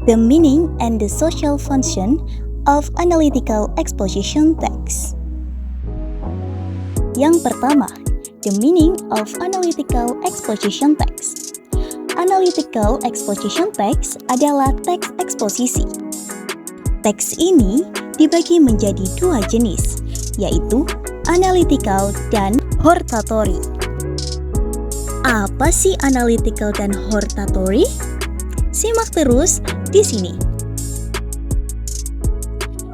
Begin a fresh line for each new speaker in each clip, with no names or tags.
The meaning and the social function of analytical exposition text. Yang pertama, the meaning of analytical exposition text. Analytical exposition text adalah teks eksposisi. Teks ini dibagi menjadi dua jenis, yaitu analytical dan hortatory. Apa sih analytical dan hortatory? Simak terus di sini.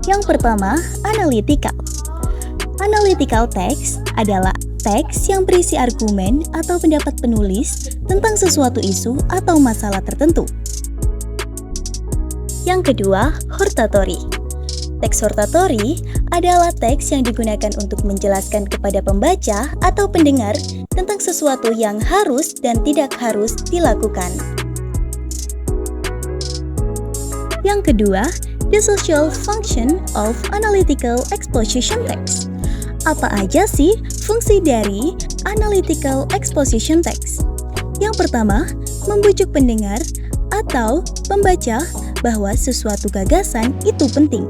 Yang pertama, analytical. Analytical text adalah teks yang berisi argumen atau pendapat penulis tentang sesuatu isu atau masalah tertentu. Yang kedua, hortatory. Teks hortatory adalah teks yang digunakan untuk menjelaskan kepada pembaca atau pendengar tentang sesuatu yang harus dan tidak harus dilakukan. Yang kedua, the social function of analytical exposition text. Apa aja sih fungsi dari analytical exposition text? Yang pertama, membujuk pendengar atau pembaca bahwa sesuatu gagasan itu penting.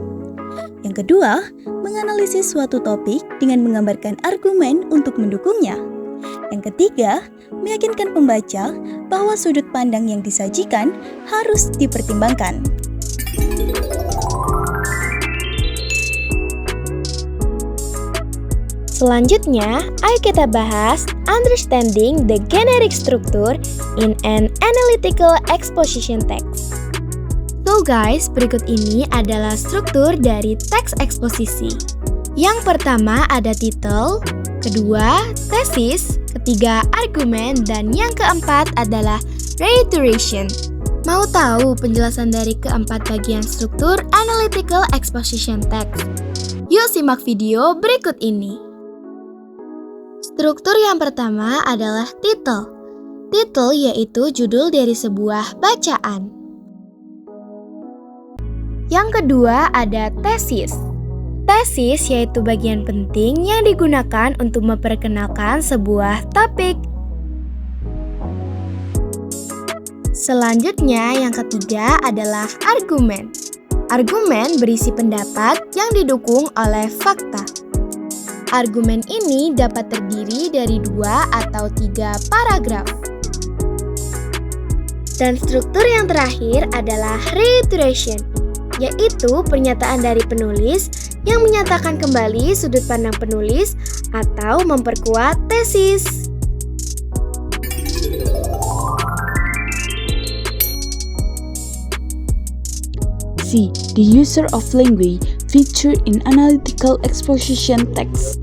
Yang kedua, menganalisis suatu topik dengan menggambarkan argumen untuk mendukungnya. Yang ketiga, meyakinkan pembaca bahwa sudut pandang yang disajikan harus dipertimbangkan.
Selanjutnya, ayo kita bahas understanding the generic structure in an analytical exposition text. So guys, berikut ini adalah struktur dari teks eksposisi. Yang pertama ada title, kedua tesis, ketiga argumen, dan yang keempat adalah reiteration. Mau tahu penjelasan dari keempat bagian struktur analytical exposition text? Yuk simak video berikut ini. Struktur yang pertama adalah title. Title yaitu judul dari sebuah bacaan. Yang kedua ada tesis. Tesis yaitu bagian penting yang digunakan untuk memperkenalkan sebuah topik. Selanjutnya yang ketiga adalah argumen. Argumen berisi pendapat yang didukung oleh fakta. Argumen ini dapat terdiri dari 2 atau 3 paragraf. Dan struktur yang terakhir adalah reiteration, yaitu pernyataan dari penulis yang menyatakan kembali sudut pandang penulis atau memperkuat tesis.
C. The user of language featured in analytical exposition text.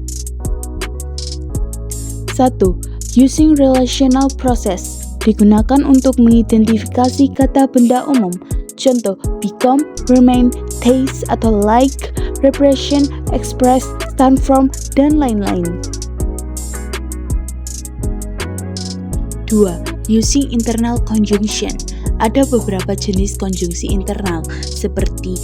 1. Using relational process digunakan untuk mengidentifikasi kata benda umum. Contoh, become, remain, taste atau like, represent, express, stand from, dan lain-lain. 2. Using internal conjunction. Ada beberapa jenis konjungsi internal seperti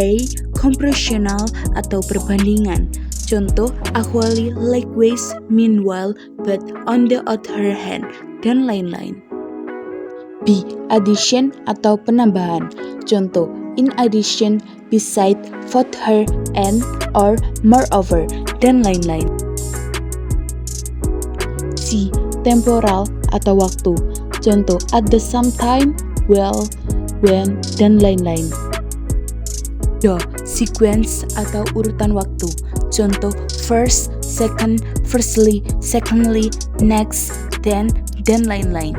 A. Comparational atau perbandingan. Contoh, actually, likewise, meanwhile, but on the other hand, dan lain-lain. B. Addition atau penambahan. Contoh, in addition, beside, further, and, or, moreover, dan lain-lain. C. Temporal atau waktu. Contoh, at the same time, well, when, dan lain-lain. D. Sequence atau urutan waktu. Contoh, first, second, firstly, secondly, next, then, dan lain-lain.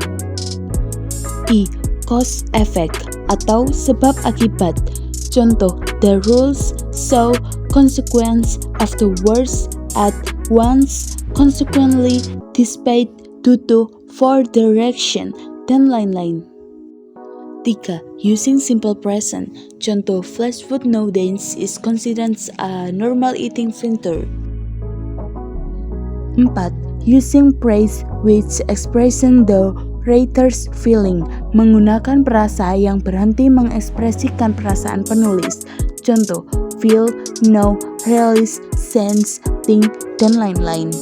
E. Cause effect atau sebab akibat. Contoh, the rules show consequence afterwards at once, consequently, despite, due to, for direction, dan lain-lain. 3. Using simple present. Contoh, fast food nowadays is considered a normal eating factor. 4. Using praise which expression the writer's feeling. Menggunakan perasa yang berhenti mengekspresikan perasaan penulis. Contoh, feel, know, realize, sense, think, dan lain-lain.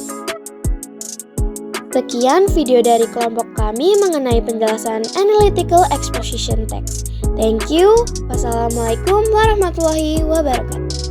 Sekian video dari kelompok kami mengenai penjelasan analytical exposition text. Thank you. Wassalamualaikum warahmatullahi wabarakatuh.